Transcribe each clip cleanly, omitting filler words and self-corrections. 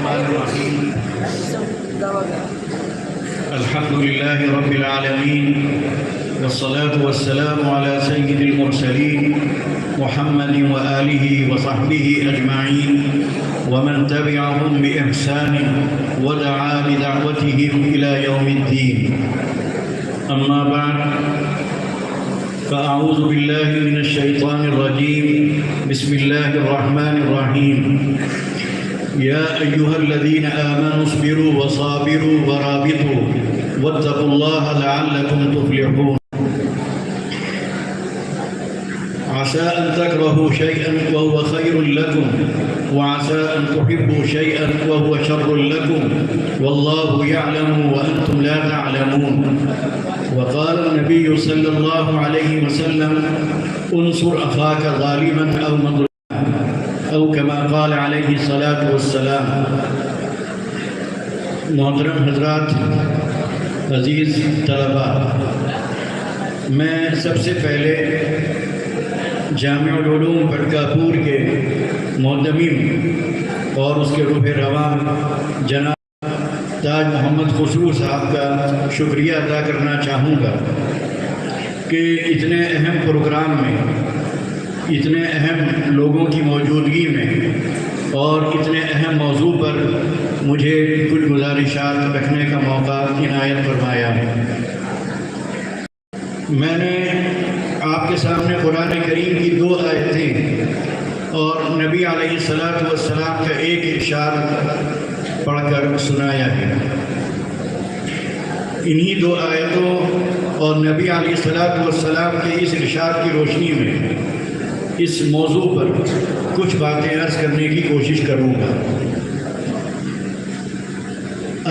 الرحمن الرحيم الحمد لله رب العالمين والصلاة والسلام على سيد المرسلين محمد وآله وصحبه أجمعين ومن تبعهم بإحسان ودعا بدعوتهم إلى يوم الدين. أما بعد فأعوذ بالله من الشيطان الرجيم. بسم الله الرحمن الرحيم. يا أيها الذين آمنوا اصبروا وصابروا ورابطوا واتقوا الله لعلكم تفلحون. عسى أن تكرهوا شيئا وهو خير لكم وعسى أن تحبوا شيئا وهو شر لكم والله يعلم وأنتم لا تعلمون. وقال النبي صلى الله عليه وسلم انصر أخاك ظالما أو مظلوما أو كما قال عليه الصلاة والسلام. محترم حضرات، عزیز طلباء، میں سب سے پہلے جامع العلوم بھٹکاپور کے معتمم اور اس کے روح رواں جناب تاج محمد خسرو صاحب کا شکریہ ادا کرنا چاہوں گا کہ اتنے اہم پروگرام میں، اتنے اہم لوگوں کی موجودگی میں اور اتنے اہم موضوع پر مجھے کچھ گزارشات رکھنے کا موقع عنایت فرمایا ہے. میں نے آپ کے سامنے قرآن کریم کی 2 آیتیں اور نبی علیہ السلام کا ایک ارشاد پڑھ کر سنایا ہے. انہی 2 آیتوں اور نبی علیہ السلام کے اس ارشاد کی روشنی میں اس موضوع پر کچھ باتیں عرض کرنے کی کوشش کروں گا.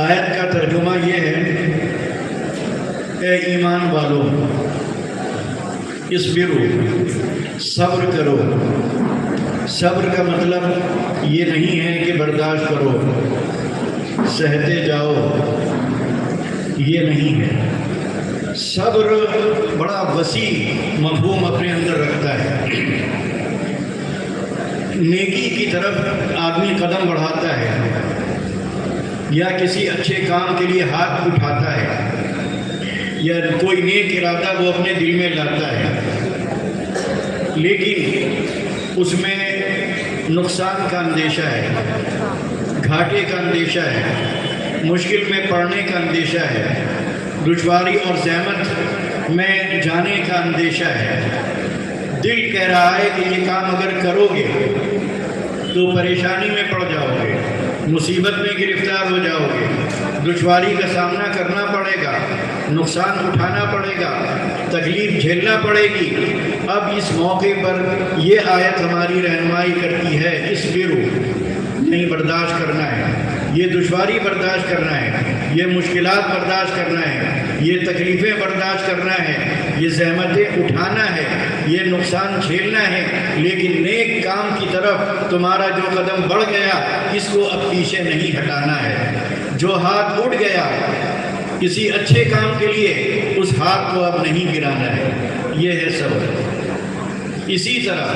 آیت کا ترجمہ یہ ہے: اے ایمان والو، اصبرو، صبر کرو. صبر کا مطلب یہ نہیں ہے کہ برداشت کرو، سہتے جاؤ، یہ نہیں ہے. صبر بڑا وسیع مفہوم اپنے اندر رکھتا ہے. نیکی کی طرف آدمی قدم بڑھاتا ہے یا کسی اچھے کام کے لیے ہاتھ اٹھاتا ہے یا کوئی نیک ارادہ وہ اپنے دل میں لاتا ہے، لیکن اس میں نقصان کا اندیشہ ہے، گھاٹے کا اندیشہ ہے، مشکل میں پڑنے کا اندیشہ ہے، دشواری اور زحمت میں جانے کا اندیشہ ہے. دل کہہ رہا ہے کہ یہ کام اگر کرو گے تو پریشانی میں پڑ جاؤ گے، مصیبت میں گرفتار ہو جاؤ گے، دشواری کا سامنا کرنا پڑے گا، نقصان اٹھانا پڑے گا، تکلیف جھیلنا پڑے گی. اب اس موقع پر یہ آیت ہماری رہنمائی کرتی ہے: اصبرو، نہیں برداشت کرنا ہے، یہ دشواری برداشت کرنا ہے، یہ مشکلات برداشت کرنا ہے، یہ تکلیفیں برداشت کرنا ہے، یہ زحمتیں اٹھانا ہے، یہ نقصان جھیلنا ہے. لیکن نیک کام کی طرف تمہارا جو قدم بڑھ گیا اس کو اب پیچھے نہیں ہٹانا ہے. جو ہاتھ اٹھ گیا کسی اچھے کام کے لیے، اس ہاتھ کو اب نہیں گرانا ہے. یہ ہے صبر. اسی طرح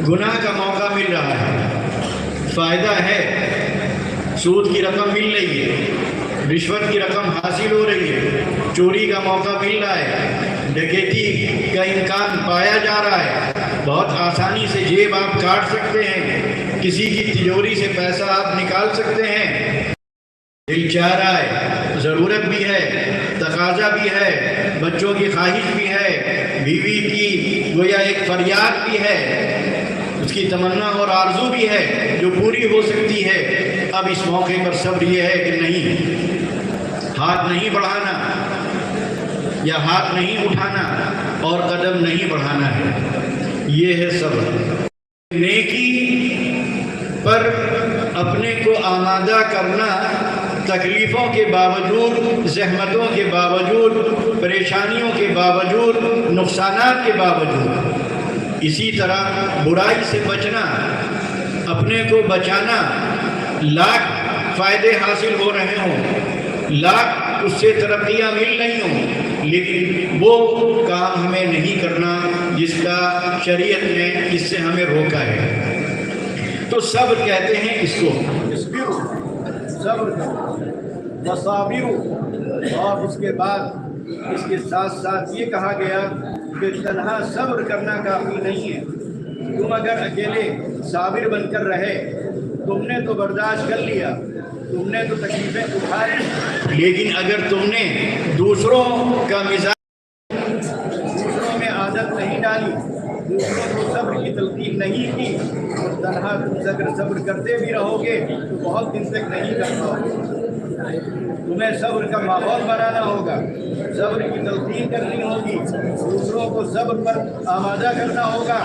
گناہ کا موقع مل رہا ہے، فائدہ ہے، سود کی رقم مل رہی ہے، رشوت کی رقم حاصل ہو رہی ہے، چوری کا موقع مل رہا ہے، ڈکیتی کا امکان پایا جا رہا ہے، بہت آسانی سے جیب آپ کاٹ سکتے ہیں، کسی کی تجوری سے پیسہ آپ نکال سکتے ہیں. دل چاہ رہا ہے، ضرورت بھی ہے، تقاضا بھی ہے، بچوں کی خواہش بھی ہے، بیوی کی گویا ایک فریاد بھی ہے، اس کی تمنا اور آرزو بھی ہے جو پوری ہو سکتی ہے. اب اس موقع پر صبر یہ ہے کہ نہیں، ہاتھ نہیں بڑھانا یا ہاتھ نہیں اٹھانا اور قدم نہیں بڑھانا ہے. یہ ہے صبر. نیکی پر اپنے کو آمادہ کرنا، تکلیفوں کے باوجود، زحمتوں کے باوجود، پریشانیوں کے باوجود، نقصانات کے باوجود. اسی طرح برائی سے بچنا، اپنے کو بچانا، لاکھ فائدے حاصل ہو رہے ہوں، لاکھ اس سے ترقیاں مل رہی ہوں، لیکن وہ کام ہمیں نہیں کرنا جس کا شریعت نے اس سے ہمیں روکا ہے. تو صبر کہتے ہیں اس کو. صبر کرو، وصابروا، اور اس کے بعد اس کے ساتھ ساتھ یہ کہا گیا کہ تنہا صبر کرنا کافی نہیں ہے، تم اگر اکیلے صابر بن کر رہے، تم نے تو برداشت کر لیا، تم نے تو تکلیفیں اٹھائی، لیکن اگر تم نے دوسروں کا مزاج، دوسروں میں عادت نہیں ڈالی، دوسروں کو صبر کی تلقین نہیں کی، اور تنہا تم اگر صبر کرتے بھی رہو گے تو بہت دن تک نہیں کر پاؤ گے۔ تمہیں صبر کا ماحول بنانا ہوگا، صبر کی تلقین کرنی ہوگی، دوسروں کو صبر پر آمادہ کرنا ہوگا،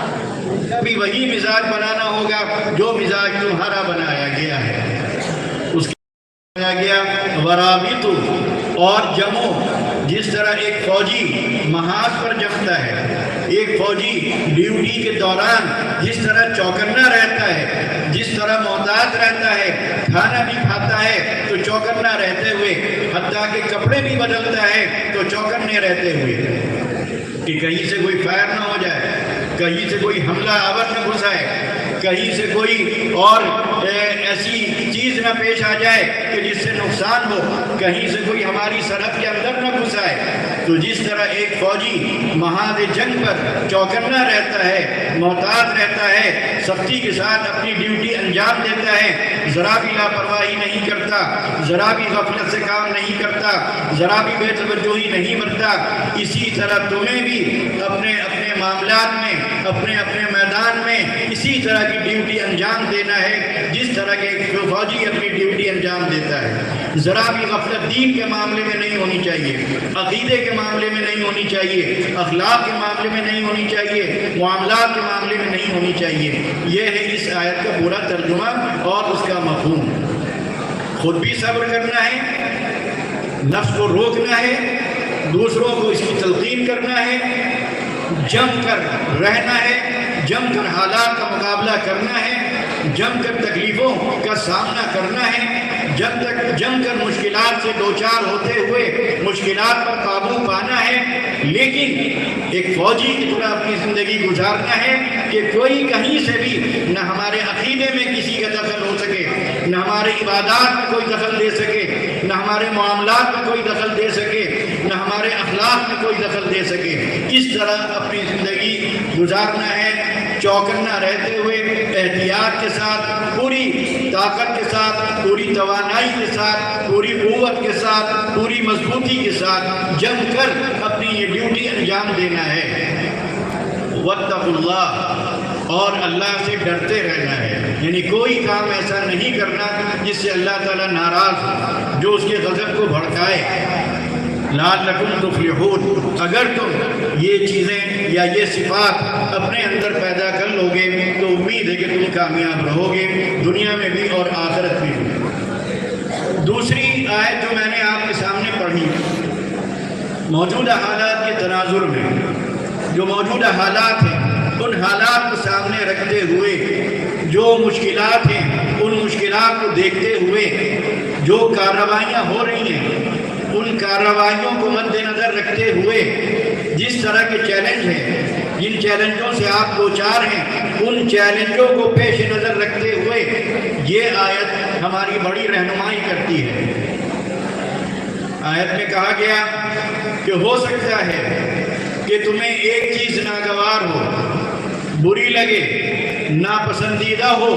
ان کا بھی وہی مزاج بنانا ہوگا جو مزاج تمہارا بنایا گیا ہے۔ اس کے بنایا گیا ورابطو، اور جمو، جس طرح ایک فوجی محاذ پر جمتا ہے، ایک فوجی ڈیوٹی کے دوران جس طرح چوکنا رہتا ہے، جس طرح محتاط رہتا ہے، کھانا بھی کھاتا ہے تو چوکنا رہتے ہوئے، حتیٰ کہ کپڑے بھی بدلتا ہے تو چوکنے رہتے ہوئے کہ کہیں سے کوئی فائر نہ ہو جائے، کہیں سے کوئی حملہ آور نہ گھس آئے، کہیں سے کوئی اور ایسی چیز نہ پیش آ جائے کہ جس سے نقصان ہو، کہیں سے کوئی ہماری سرحد کے اندر نہ گھس آئے۔ تو جس طرح ایک فوجی محاذ جنگ پر چوکنا رہتا ہے، محتاط رہتا ہے، سختی کے ساتھ اپنی ڈیوٹی انجام دیتا ہے، ذرا بھی لاپرواہی نہیں کرتا، ذرا بھی غفلت سے کام نہیں کرتا، ذرا بھی بے توجہی نہیں برتتا، اسی طرح تمہیں بھی اپنے معاملات میں، اپنے میدان میں اسی طرح کی ڈیوٹی انجام دینا ہے جس طرح کے ایک فوجی اپنی ڈیوٹی انجام دیتا ہے۔ ذرا بھی غفلت دین کے معاملے میں نہیں ہونی چاہیے، عقیدے کے معاملے میں نہیں ہونی چاہیے، اخلاق کے معاملے میں نہیں ہونی چاہیے، معاملات کے معاملے میں نہیں ہونی چاہیے۔ یہ ہے اس آیت کا پورا ترجمہ اور اس کا مفہوم۔ خود بھی صبر کرنا ہے، نفس کو روکنا ہے، دوسروں کو اس کی تلقین کرنا ہے، جم کر رہنا ہے، جم کر حالات کا مقابلہ کرنا ہے، جم کر تکلیفوں کا سامنا کرنا ہے، جم کر مشکلات سے دوچار ہوتے ہوئے مشکلات پر قابو پانا ہے، لیکن ایک فوجی کی طرح اپنی زندگی گزارنا ہے کہ کوئی کہیں سے بھی نہ ہمارے عقیدے میں کسی کا دخل ہو سکے، نہ ہمارے عبادات میں کوئی دخل دے سکے، نہ ہمارے معاملات میں کوئی دخل دے سکے، نہ ہمارے اخلاق میں کوئی دخل دے سکے۔ اس طرح اپنی زندگی گزارنا ہے، چوکنا رہتے ہوئے، احتیاط کے ساتھ، پوری طاقت کے ساتھ، پوری توانائی کے ساتھ، پوری قوت کے ساتھ، پوری مضبوطی کے ساتھ جم کر اپنی یہ ڈیوٹی انجام دینا ہے۔ واتقوا اللہ، اور اللہ سے ڈرتے رہنا ہے، یعنی کوئی کام ایسا نہیں کرنا جس سے اللہ تعالیٰ ناراض ہو، جو اس کے غضب کو بھڑکائے۔ لعلکم تفلحون، اگر تم یہ چیزیں یا یہ صفات اپنے اندر پیدا کر لو گے تو امید ہے کہ تم کامیاب رہو گے، دنیا میں بھی اور آخرت میں بھی۔ دوسری آیت جو میں نے آپ کے سامنے پڑھی، موجودہ حالات کے تناظر میں جو موجودہ حالات ہیں، ان حالات کو سامنے رکھتے ہوئے، جو مشکلات ہیں ان مشکلات کو دیکھتے ہوئے جو کارروائیاں ہو رہی ہیں، ان کارروائیوں کو مد نظر رکھتے ہوئے جس طرح کے چیلنج ہیں، جن چیلنجوں سے آپ دوچار ہیں، ان چیلنجوں کو پیش نظر رکھتے ہوئے یہ آیت ہماری بڑی رہنمائی کرتی ہے۔ آیت میں کہا گیا کہ ہو سکتا ہے کہ تمہیں ایک چیز ناگوار ہو، بری لگے، ناپسندیدہ ہو،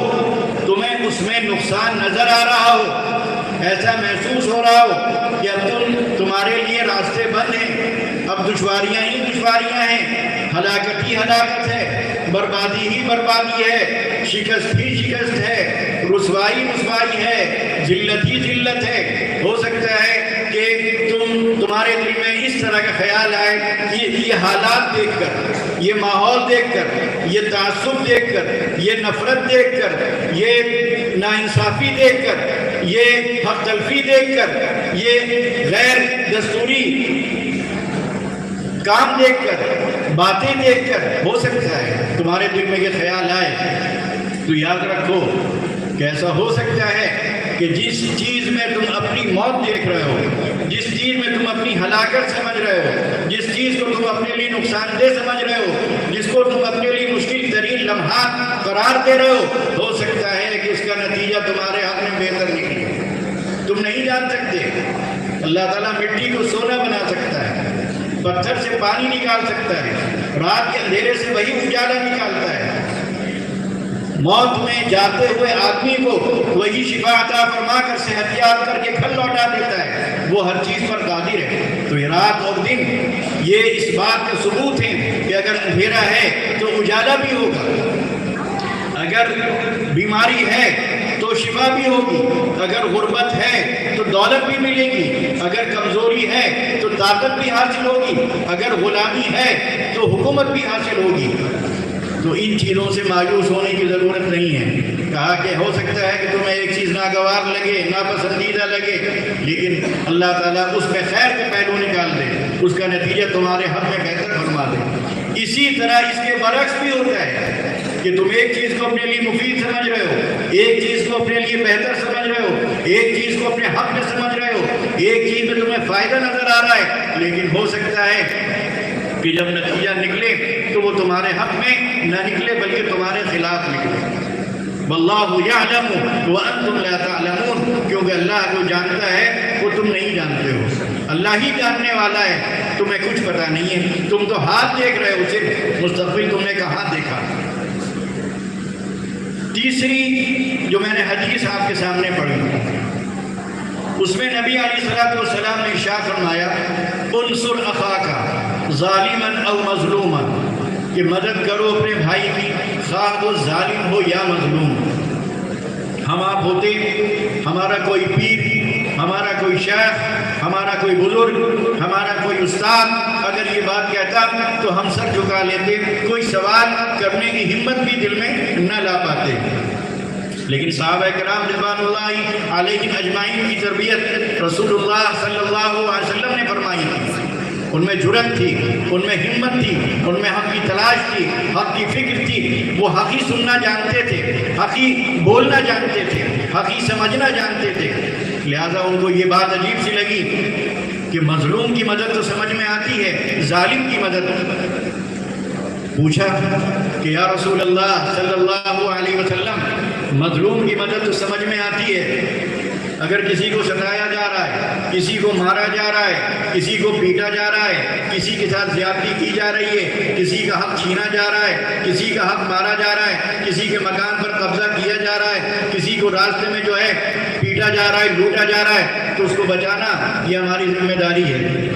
تمہیں اس میں نقصان نظر آ رہا ہو، ایسا محسوس ہو رہا ہو کہ اب تمہارے لیے راستے بند ہیں، اب دشواریاں ہی دشواریاں ہیں، ہلاکت ہی ہلاکت ہے، بربادی ہی بربادی ہے، شکست ہی شکست ہے، رسوائی رسوائی ہے، ذلت ہی ذلت ہے۔ ہو سکتا ہے کہ تمہارے دل میں اس طرح کا خیال آئے، یہ حالات دیکھ کر، یہ ماحول دیکھ کر، یہ تعصب دیکھ کر، یہ نفرت دیکھ کر، یہ ناانصافی دیکھ کر، یہ حق تلفی دیکھ کر، یہ غیر دستوری کام دیکھ کر، باتیں دیکھ کر، ہو سکتا ہے تمہارے دل میں یہ خیال آئے۔ تو یاد رکھو کہ ایسا ہو سکتا ہے کہ جس چیز میں تم اپنی موت دیکھ رہے ہو، جس چیز میں تم اپنی ہلاکت سمجھ رہے ہو، جس چیز کو تم اپنے لیے نقصان دہ سمجھ رہے ہو، جس کو تم اپنے لیے مشکل ترین لمحات قرار دے رہے ہو سکتا ہے کہ اس کا نتیجہ تمہارے حق میں بہتر نکلے۔ تم نہیں جان سکتے۔ اللہ تعالیٰ مٹی کو سونا بنا سکتا ہے، پتھر سے پانی نکال سکتا ہے، رات کے اندھیرے سے وہی اجالا نکالتا ہے، موت میں جاتے ہوئے آدمی کو وہی شفا عطا فرما کر صحت یاب کر کے گھر لوٹا دیتا ہے، وہ ہر چیز پر قادر ہے۔ تو یہ رات اور دن یہ اس بات کا ثبوت ہے کہ اگر اندھیرا ہے تو اجالا بھی ہوگا، اگر بیماری ہے تو شفا بھی ہوگی، اگر غربت ہے تو دولت بھی ملے گی، اگر کمزوری ہے تو طاقت بھی حاصل ہوگی، اگر غلامی ہے تو حکومت بھی حاصل ہوگی۔ تو ان چیزوں سے مایوس ہونے کی ضرورت نہیں ہے۔ کہا کہ ہو سکتا ہے کہ تمہیں ایک چیز ناگوار لگے، ناپسندیدہ لگے، لیکن اللہ تعالیٰ اس میں خیر کے پہلو نکال دے، اس کا نتیجہ تمہارے حق میں بہتر فرما دے۔ اسی طرح اس کے برعکس بھی ہوتا ہے کہ تم ایک چیز کو اپنے لیے مفید سمجھ رہے ہو، ایک چیز کو اپنے لیے بہتر سمجھ رہے ہو، ایک چیز کو اپنے حق میں سمجھ رہے ہو، ایک چیز میں تمہیں فائدہ نظر آ رہا ہے، لیکن ہو سکتا ہے کہ جب نتیجہ نکلے تو وہ تمہارے حق میں نہ نکلے بلکہ تمہارے خلاف نکلے۔ واللہ یعلم وانتم لا تعلمون، کیونکہ اللہ جو جانتا ہے وہ تم نہیں جانتے ہو، اللہ ہی جاننے والا ہے، تمہیں کچھ پتہ نہیں ہے، تم تو ہاتھ دیکھ رہے ہو، صرف مستقبل تم نے کہاں دیکھا۔ تیسری جو میں نے حدیث آپ کے سامنے پڑھی، اس میں نبی علیہ السلام نے ارشاد فرمایا انصر اخاک ظالما او مظلوما، کہ مدد کرو اپنے بھائی کی، خواہ وہ ظالم ہو یا مظلوم۔ ہم آپ ہوتے، ہمارا کوئی پیر، ہمارا کوئی شیخ، ہمارا کوئی بزرگ، ہمارا کوئی استاد اگر یہ بات کہتا تو ہم سر جھکا لیتے، کوئی سوال کرنے کی ہمت بھی دل میں نہ لا پاتے۔ لیکن صحابہ کرام رضوان اللہ علیہم اجمعین کی تربیت رسول اللہ صلی اللہ علیہ وسلم نے فرمائی تھی، ان میں جرأت تھی، ان میں ہمت تھی، ان میں حق کی تلاش تھی، حق کی فکر تھی، وہ حقی سننا جانتے تھے، حقی بولنا جانتے تھے، حقی سمجھنا جانتے تھے۔ لہٰذا ان کو یہ بات عجیب سی لگی کہ مظلوم کی مدد تو سمجھ میں آتی ہے، ظالم کی مدد۔ پوچھا کہ یا رسول اللہ صلی اللہ علیہ وسلم، مظلوم کی مدد تو سمجھ میں آتی ہے، اگر کسی کو ستایا جا رہا ہے، کسی کو مارا جا رہا ہے، کسی کو پیٹا جا رہا ہے، کسی کے ساتھ زیادتی کی جا رہی ہے، کسی کا حق چھینا جا رہا ہے، کسی کا حق مارا جا رہا ہے، کسی کے مکان پر قبضہ کیا جا رہا ہے، کسی کو راستے میں جو ہے پیٹا جا رہا ہے، لوٹا جا رہا ہے، تو اس کو بچانا یہ ہماری ذمہ داری ہے۔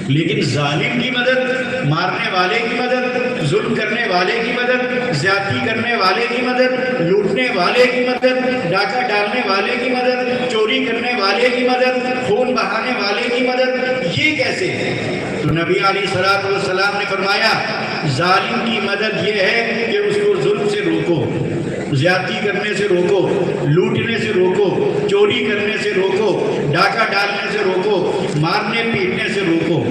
لیکن ظالم کی مدد، مارنے والے کی مدد، ظلم کرنے والے کی مدد، زیادتی کرنے والے کی مدد، لوٹنے والے کی مدد، ڈاکہ ڈالنے والے کی مدد، چوری کرنے والے کی مدد، خون بہانے والے کی مدد، یہ کیسے ہے؟ تو نبی علیہ السلام نے فرمایا ظالم کی مدد یہ ہے کہ اس کو ظلم سے روکو، زیادتی کرنے سے روکو، لوٹنے سے روکو، چوری کرنے سے روکو، ڈاکہ ڈالنے سے روکو، مارنے پیٹنے سے روکو۔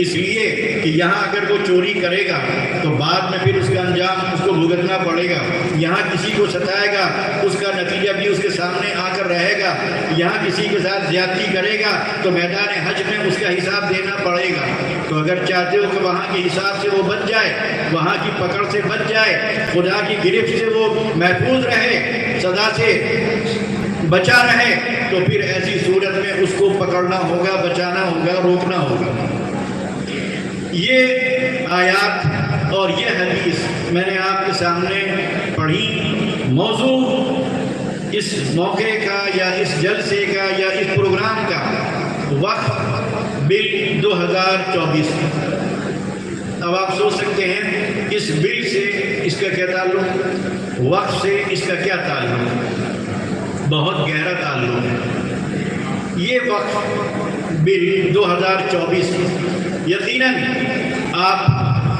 اس لیے کہ یہاں اگر وہ چوری کرے گا تو بعد میں پھر اس کا انجام اس کو بھگتنا پڑے گا، یہاں کسی کو ستائے گا اس کا نتیجہ بھی اس کے سامنے آ کر رہے گا، یہاں کسی کے ساتھ زیادتی کرے گا تو میدان حج میں اس کا حساب دینا پڑے گا۔ تو اگر چاہتے ہو کہ وہاں کے حساب سے وہ بچ جائے، وہاں کی پکڑ سے بچ جائے، خدا کی گرفت سے وہ محفوظ رہے، سزا سے بچا رہے، تو پھر ایسی صورت میں اس کو پکڑنا ہوگا، بچانا ہوگا، روکنا ہوگا۔ یہ آیات اور یہ حدیث میں نے آپ کے سامنے پڑھی۔ موضوع اس موقع کا یا اس جلسے کا یا اس پروگرام کا وقف بل 2024۔ اب آپ سوچ سکتے ہیں اس بل سے اس کا کیا تعلق، وقف سے اس کا کیا تعلق؟ بہت گہرا تعلق ہے۔ یہ وقف بل 2024 یقیناً آپ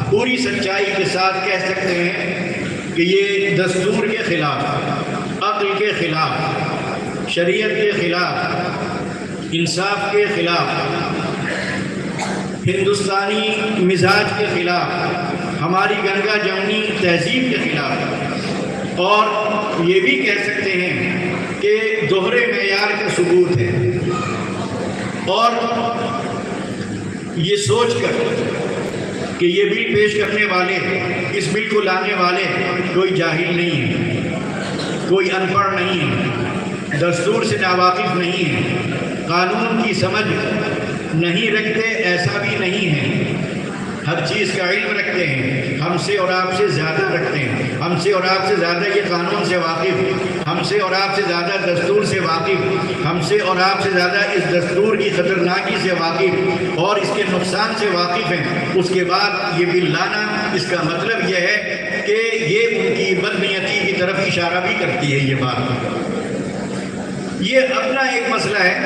پوری سچائی کے ساتھ کہہ سکتے ہیں کہ یہ دستور کے خلاف، عقل کے خلاف، شریعت کے خلاف، انصاف کے خلاف، ہندوستانی مزاج کے خلاف، ہماری گنگا جمنی تہذیب کے خلاف، اور یہ بھی کہہ سکتے ہیں کہ دوہرے معیار کا ثبوت ہے۔ اور یہ سوچ کر کہ یہ بل پیش کرنے والے، اس بل کو لانے والے کوئی جاہل نہیں ہے، کوئی ان پڑھ نہیں ہے، دستور سے ناواقف نہیں ہیں، قانون کی سمجھ نہیں رکھتے، ایسا بھی نہیں ہے، ہر چیز کا علم رکھتے ہیں، ہم سے اور آپ سے زیادہ رکھتے ہیں، ہم سے اور آپ سے زیادہ یہ قانون سے واقف، ہم سے اور آپ سے زیادہ دستور سے واقف، ہم سے اور آپ سے زیادہ اس دستور کی خطرناکی سے واقف اور اس کے نقصان سے واقف ہیں۔ اس کے بعد یہ بل لانا، اس کا مطلب یہ ہے کہ یہ ان کی بدنیتی کی طرف اشارہ بھی کرتی ہے۔ یہ بات یہ اپنا ایک مسئلہ ہے،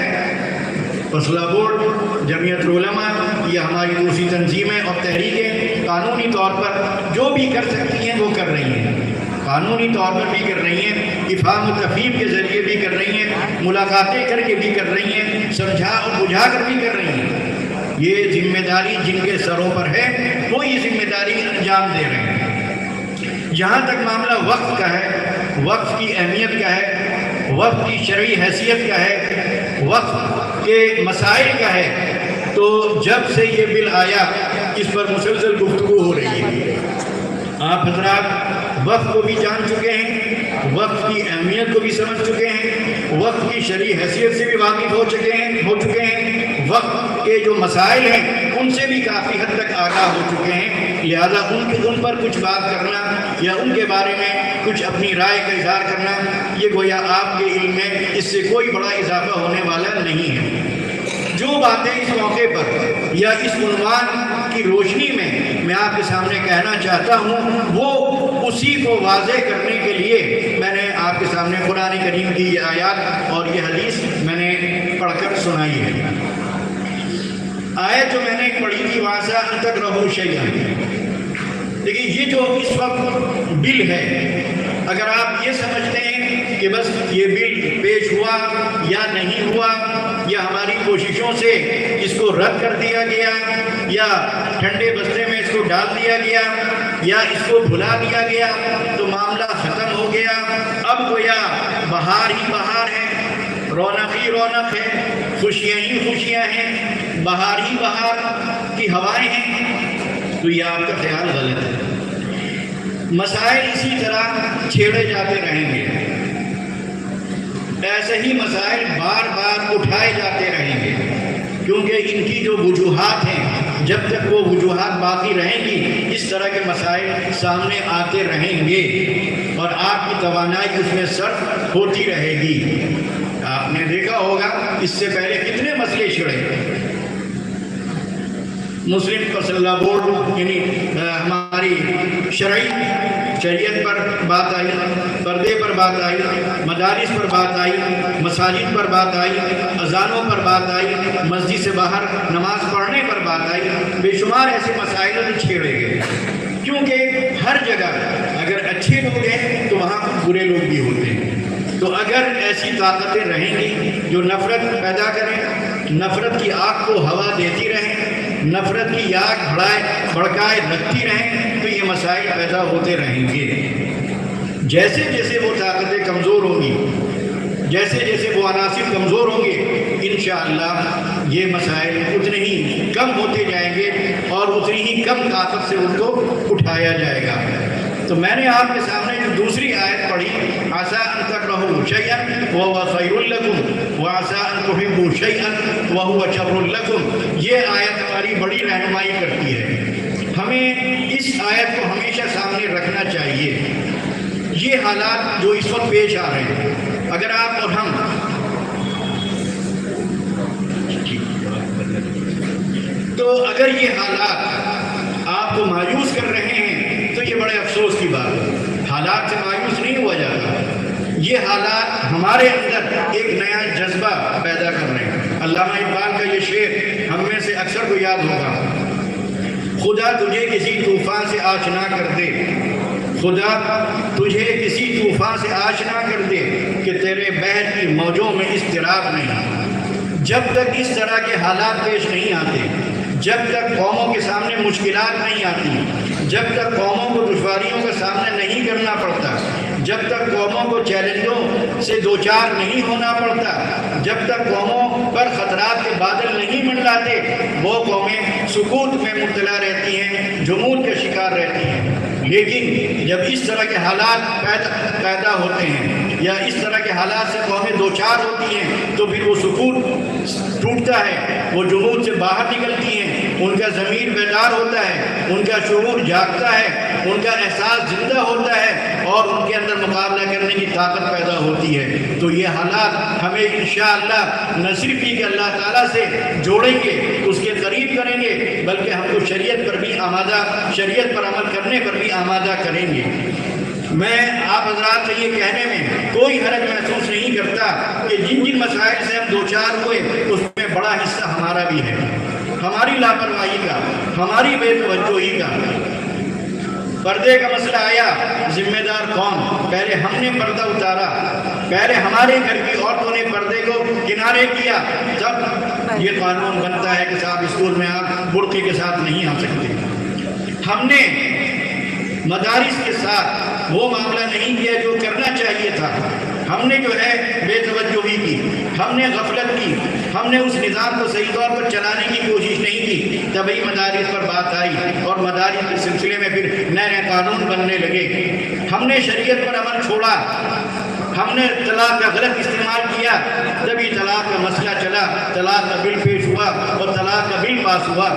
فیصلہ بورڈ، جمعیت العلماء، یہ ہماری دوسری تنظیمیں اور تحریکیں قانونی طور پر جو بھی کر سکتی ہیں وہ کر رہی ہیں، قانونی طور پر بھی کر رہی ہیں، افہام و تفہیم کے ذریعے بھی کر رہی ہیں، ملاقاتیں کر کے بھی کر رہی ہیں، سمجھا اور بجھا کر بھی کر رہی ہیں۔ یہ ذمہ داری جن کے سروں پر ہے وہ یہ ذمہ داری انجام دے رہے ہیں۔ جہاں تک معاملہ وقت کا ہے، وقت کی اہمیت کا ہے، وقت کی شرعی حیثیت کا ہے، وقت کے مسائل کا ہے، تو جب سے یہ بل آیا اس پر مسلسل گفتگو ہو رہی ہے۔ آپ حضرات وقت کو بھی جان چکے ہیں، وقت کی اہمیت کو بھی سمجھ چکے ہیں، وقت کی شرعی حیثیت سے بھی واقف ہو چکے ہیں، وقت کے جو مسائل ہیں ان سے بھی کافی حد تک آگاہ ہو چکے ہیں، لہذا ان پر کچھ بات کرنا یا ان کے بارے میں کچھ اپنی رائے کا اظہار کرنا یہ گویا آپ کے علم میں اس سے کوئی بڑا اضافہ ہونے والا نہیں ہے۔ جو باتیں اس موقع پر یا اس عنوان کی روشنی میں آپ کے سامنے کہنا چاہتا ہوں وہ اسی کو واضح کرنے کے لیے میں نے آپ کے سامنے قرآن کریم کی یہ آیات اور یہ حدیث میں نے پڑھ کر سنائی ہے۔ آیت جو میں نے پڑھی تھی وَعَسَىٰ أَن تَكْرَهُوا شَيْئًا، دیکھیے یہ جو اس وقت بل ہے، اگر آپ یہ سمجھتے ہیں کہ بس یہ بل پیش ہوا یا نہیں ہوا یا ہماری کوششوں سے اس کو رد کر دیا گیا یا ٹھنڈے بستے میں اس کو ڈال دیا گیا یا اس کو بھلا دیا گیا تو معاملہ ختم ہو گیا، اب گویا بہار ہی بہار ہے، رونق ہی رونق ہے، خوشیاں ہی خوشیاں ہیں، بہار ہی بہار کی ہوائیں ہیں، تو یہ آپ کا خیال غلط ہے۔ مسائل اسی طرح چھیڑے جاتے رہیں گے، ایسے ہی مسائل بار بار اٹھائے جاتے رہیں گے، کیونکہ ان کی جو وجوہات ہیں جب تک وہ وجوہات باقی رہیں گی اس طرح کے مسائل سامنے آتے رہیں گے اور آپ کی توانائی اس میں صرف ہوتی رہے گی۔ آپ نے دیکھا ہوگا اس سے پہلے کتنے مسئلے چھڑے، مسلم فیصلہ بورڈ یعنی ہماری شریعت پر بات آئی، پردے پر بات آئی، مدارس پر بات آئی، مساجد پر بات آئی، اذانوں پر بات آئی، مسجد سے باہر نماز پڑھنے پر بات آئی، بے شمار ایسے مسائل چھیڑے گئے، کیونکہ ہر جگہ اگر اچھے لوگ ہیں تو وہاں برے لوگ بھی ہوتے ہیں۔ تو اگر ایسی طاقتیں رہیں گی جو نفرت پیدا کریں، نفرت کی آگ کو ہوا دیتی رہیں، نفرت کی آگ بھڑکائے رکھتی رہیں، تو یہ مسائل پیدا ہوتے رہیں گے۔ جیسے جیسے وہ طاقتیں کمزور ہوں گی، جیسے جیسے وہ عناصر کمزور ہوں گے، انشاءاللہ یہ مسائل اتنے ہی کم ہوتے جائیں گے اور اتنی ہی کم طاقت سے ان کو اٹھایا جائے گا۔ تو میں نے آپ کے سامنے جو دوسری آیت پڑھی، عَسَىٰ أَن تَكْرَهُوا شَيْئًا وَهُوَ خَيْرٌ لَكُمْ وَعَسَىٰ أَن تُحِبُّوا شَيْئًا وَهُوَ شَرٌّ لَكُمْ، یہ آیت ہماری بڑی رہنمائی کرتی ہے۔ ہمیں اس آیت کو ہمیشہ سامنے رکھنا چاہیے۔ یہ حالات جو اس وقت پیش آ رہے ہیں، اگر آپ اور ہم تو اگر یہ حالات آپ کو مایوس کر رہے ہیں تو یہ بڑے افسوس کی بات ہے۔ حالات سے مایوس نہیں ہوا جاتا، یہ حالات ہمارے اندر ایک نیا جذبہ پیدا کر رہے ہیں۔ علامہ اقبال کا یہ شعر ہم میں سے اکثر کو یاد ہوگا، خدا تجھے کسی طوفان سے آشنا کر دے، خدا تجھے کسی طوفان سے آشنا کر دے کہ تیرے بحر کی موجوں میں اضطراب نہیں۔ جب تک اس طرح کے حالات پیش نہیں آتے، جب تک قوموں کے سامنے مشکلات نہیں آتی، جب تک قوموں کو دشواریوں کا سامنا نہیں کرنا پڑتا، جب تک قوموں کو چیلنجوں سے دوچار نہیں ہونا پڑتا، جب تک قوموں پر خطرات کے بادل نہیں منڈلاتے، وہ قومیں سکوت میں مبتلا رہتی ہیں، جمود کا شکار رہتی ہیں۔ لیکن جب اس طرح کے حالات پیدا ہوتے ہیں یا اس طرح کے حالات سے قومیں دوچار ہوتی ہیں تو پھر وہ سکون ٹوٹتا ہے، وہ جمود سے باہر نکلتی ہیں، ان کا ضمیر بیدار ہوتا ہے، ان کا شعور جاگتا ہے، ان کا احساس زندہ ہوتا ہے اور ان کے اندر مقابلہ کرنے کی طاقت پیدا ہوتی ہے۔ تو یہ حالات ہمیں انشاءاللہ نہ صرف یہ کہ اللہ تعالیٰ سے جوڑیں گے، اس کے قریب کریں گے، بلکہ ہم کو شریعت پر بھی آمادہ، شریعت پر عمل کرنے پر بھی آمادہ کریں گے۔ میں آپ حضرات سے یہ کہنے میں کوئی حرج محسوس نہیں کرتا کہ جن جن مسائل سے ہم دوچار ہوئے اس میں بڑا حصہ ہمارا بھی ہے، ہماری لاپرواہی کا، ہماری بے توجہی کا۔ پردے کا مسئلہ آیا، ذمہ دار کون؟ پہلے ہم نے پردہ اتارا، پہلے ہمارے گھر کی عورتوں نے پردے کو کنارے کیا، تب یہ قانون بنتا ہے کہ صاحب اسکول میں آپ برقعے کے ساتھ نہیں آ سکتے۔ ہم نے مدارس کے ساتھ وہ معاملہ نہیں کیا جو کرنا چاہیے تھا، ہم نے جو ہے بے توجہی کی، ہم نے غفلت کی، ہم نے اس نظام کو صحیح طور پر چلانے کی کوشش نہیں کی، تبھی مدارس پر بات آئی اور مدارس کے سلسلے میں پھر نئے نئے قانون بننے لگے۔ ہم نے شریعت پر عمل چھوڑا، ہم نے طلاق کا غلط استعمال کیا، تبھی طلاق کا مسئلہ چلا، طلاق کا بل پیش ہوا اور طلاق کا بل پاس ہوا۔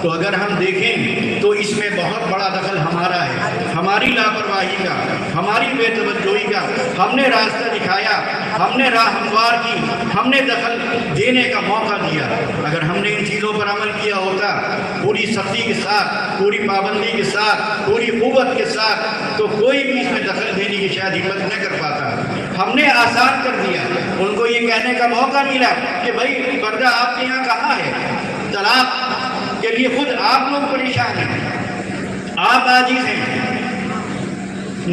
تو اگر ہم دیکھیں تو اس میں بہت بڑا دخل ہمارا ہے، ہماری لاپرواہی کا، ہماری بے توجہی کا۔ ہم نے راستہ دکھایا، ہم نے راہ ہموار کی، ہم نے دخل دینے کا موقع دیا۔ اگر ہم نے ان چیزوں پر عمل کیا ہوتا پوری سختی کے ساتھ، پوری پابندی کے ساتھ، پوری قوت کے ساتھ، تو کوئی بھی اس میں دخل دینے کی شاید ہمت نہ کر پاتا۔ ہم نے آسان کر دیا، ان کو یہ کہنے کا موقع ملا کہ بھائی پردہ آپ کے یہاں کہاں ہے؟ طلاق کے لیے خود آپ لوگ پریشان ہیں، آپ عاجز ہیں،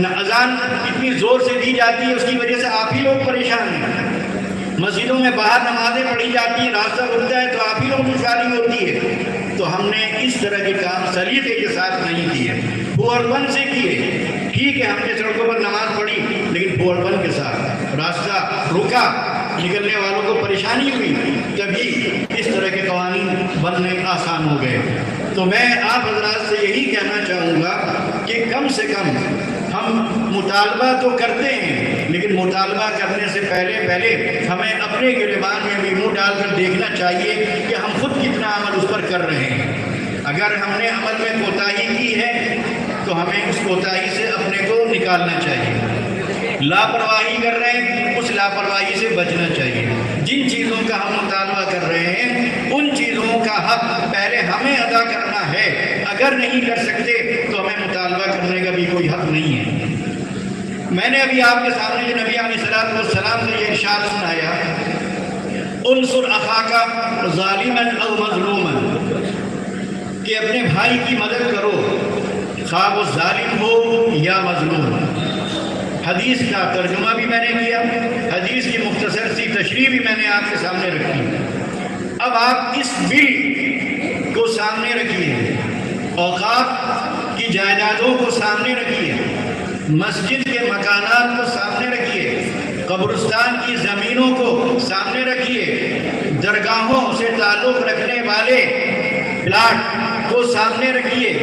اذان اتنی زور سے دی جاتی ہے اس کی وجہ سے آپ ہی لوگ پریشان ہیں، مسجدوں میں باہر نمازیں پڑھی جاتی ہیں، راستہ رکتا ہے تو آپ ہی لوگ دشواری ہوتی ہے۔ تو ہم نے اس طرح کے کام سلیقے کے ساتھ نہیں کیے، پھوڑ پن سے کیے۔ ٹھیک ہے ہم نے سڑکوں پر نماز پڑھی لیکن پھوڑ پن کے ساتھ، راستہ رکا، نکلنے والوں کو پریشانی ہوئی، تبھی اس طرح کے قوانین بننے آسان ہو گئے۔ تو میں آپ حضرات سے یہی کہنا چاہوں گا کہ کم سے کم ہم مطالبہ تو کرتے ہیں، لیکن مطالبہ کرنے سے پہلے ہمیں اپنے گریبان میں بھی منہ ڈال کر دیکھنا چاہیے کہ ہم خود کتنا عمل اس پر کر رہے ہیں۔ اگر ہم نے عمل میں کوتاہی کی ہے تو ہمیں اس کوتاہی سے اپنے کو نکالنا چاہیے، لاپرواہی کر رہے ہیں اس لاپرواہی سے بچنا چاہیے۔ جن چیزوں کا ہم مطالبہ کر رہے ہیں ان چیزوں کا حق پہلے ہمیں ادا کرنا ہے، اگر نہیں کر سکتے تو ہمیں مطالبہ کرنے کا بھی کوئی حق نہیں ہے۔ میں نے ابھی آپ کے سامنے جو نبی علیہ السلام سے یہ ارشاد سنایا، انصر اخاک ظالما او مظلوما، کہ اپنے بھائی کی مدد کرو خواہ وہ ظالم ہو یا مظلوم۔ حدیث کا ترجمہ بھی میں نے کیا، حدیث کی مختصر سی تشریح بھی میں نے آپ کے سامنے رکھی۔ اب آپ اس بل کو سامنے رکھیے، اوقاف کی جائیدادوں کو سامنے رکھیے، مسجد کے مکانات کو سامنے رکھیے، قبرستان کی زمینوں کو سامنے رکھیے، درگاہوں سے تعلق رکھنے والے پلاٹ کو سامنے رکھیے۔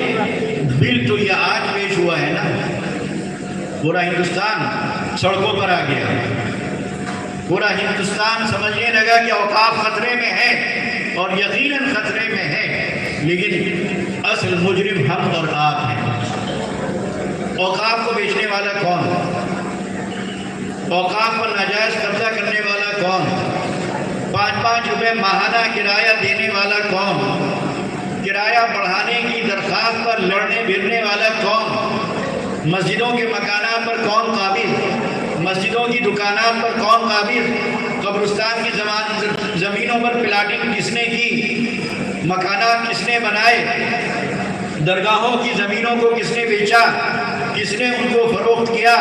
بل تو یہ آج پیش ہوا ہے نا، پورا ہندوستان سڑکوں پر آ گیا، پورا ہندوستان سمجھنے لگا کہ اوقاف خطرے میں ہے اور یقیناً خطرے میں ہے، لیکن اصل مجرم ہم اور آپ ہیں۔ اوقاف کو بیچنے والا کون؟ اوقاف پر ناجائز قبضہ کرنے والا کون؟ 5-5 روپے ماہانہ کرایہ دینے والا کون؟ کرایہ بڑھانے کی درخواست پر لڑنے بھرنے والا کون؟ مسجدوں کے مکانات پر کون قابض؟ مسجدوں کی دکانات پر کون قابض؟ قبرستان کی زمینوں پر پلاٹنگ کس نے کی؟ مکانات کس نے بنائے؟ درگاہوں کی زمینوں کو کس نے بیچا؟ کس نے ان کو فروخت کیا؟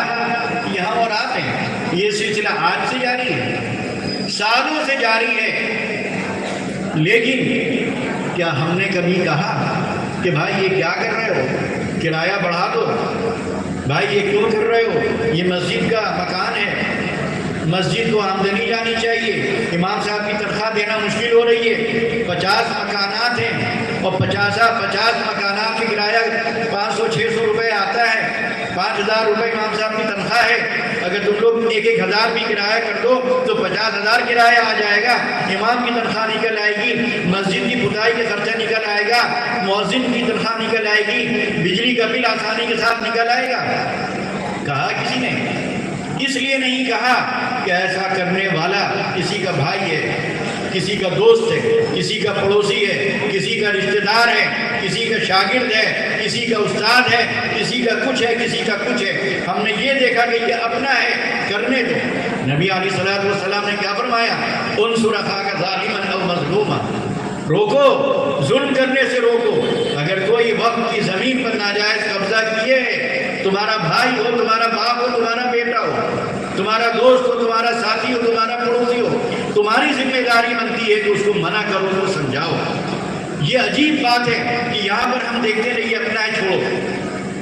یہ ہم اور آپ ہیں۔ یہ سلسلہ آج سے جاری ہے، سالوں سے جاری ہے، لیکن کیا ہم نے کبھی کہا کہ بھائی یہ کیا کر رہے ہو، کرایہ بڑھا دو، بھائی یہ کیوں کر رہے ہو، یہ مسجد کا مکان ہے، مسجد کو آمدنی جانی چاہیے، امام صاحب کی تنخواہ دینا مشکل ہو رہی ہے، 50 مکانات ہیں، اور 50 مکانات کا کرایہ 500-600 روپے آتا ہے، 5,000 روپے امام صاحب کی تنخواہ ہے، اگر تم لوگ 1,000 بھی کرایہ کر دو تو 50,000 کرایہ آ جائے گا، امام کی تنخواہ نکل آئے گی، مسجد کی کھدائی کا خرچہ نکل آئے گا، مؤذن کی تنخواہ نکل آئے گی، بجلی کا بل آسانی کے ساتھ نکل آئے گا۔ کہا کسی نے؟ اس لیے نہیں کہا کہ ایسا کرنے والا کسی کا بھائی ہے، کسی کا دوست ہے، کسی کا پڑوسی ہے، کسی کا رشتہ دار ہے، کسی کا شاگرد ہے، کسی کا استاد ہے، کسی کا کچھ ہے، کسی کا کچھ ہے۔ ہم نے یہ دیکھا کہ یہ اپنا ہے، کرنے دو۔ نبی علیہ الصلوۃ والسلام نے کیا فرمایا؟ انصر اخاک ظالما او مظلوما، روکو، ظلم کرنے سے روکو۔ اگر کوئی وقت کی زمین پر ناجائز قبضہ کیے ہے، تمہارا بھائی ہو، تمہارا باپ ہو، تمہارا بیٹا ہو، تمہارا دوست ہو، تمہارا ساتھی ہو، تمہارا پڑوسی ہو، تمہاری ذمہ داری بنتی ہے کہ اس کو منع کرو، اس کو سمجھاؤ۔ یہ عجیب بات ہے کہ یہاں پر ہم دیکھتے رہیے اپنا ہے چھوڑو،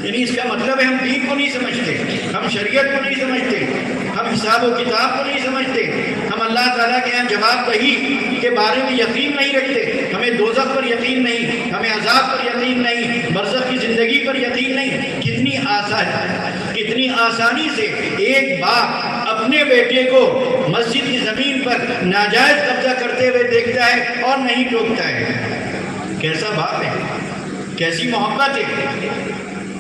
یعنی اس کا مطلب ہے ہم دین کو نہیں سمجھتے، ہم شریعت کو نہیں سمجھتے، ہم حساب و کتاب کو نہیں سمجھتے، ہم اللہ تعالیٰ کے یہاں جواب دہی کے بارے میں یقین نہیں رکھتے، ہمیں دوزخ پر یقین نہیں، ہمیں عذاب پر یقین نہیں، برزخ کی زندگی پر یقین نہیں۔ کتنی آسانی سے ایک باپ اپنے بیٹے کو مسجد کی زمین پر ناجائز قبضہ کرتے ہوئے دیکھتا ہے اور نہیں ٹوکتا ہے۔ کیسا باپ ہے، کیسی محبت ہے۔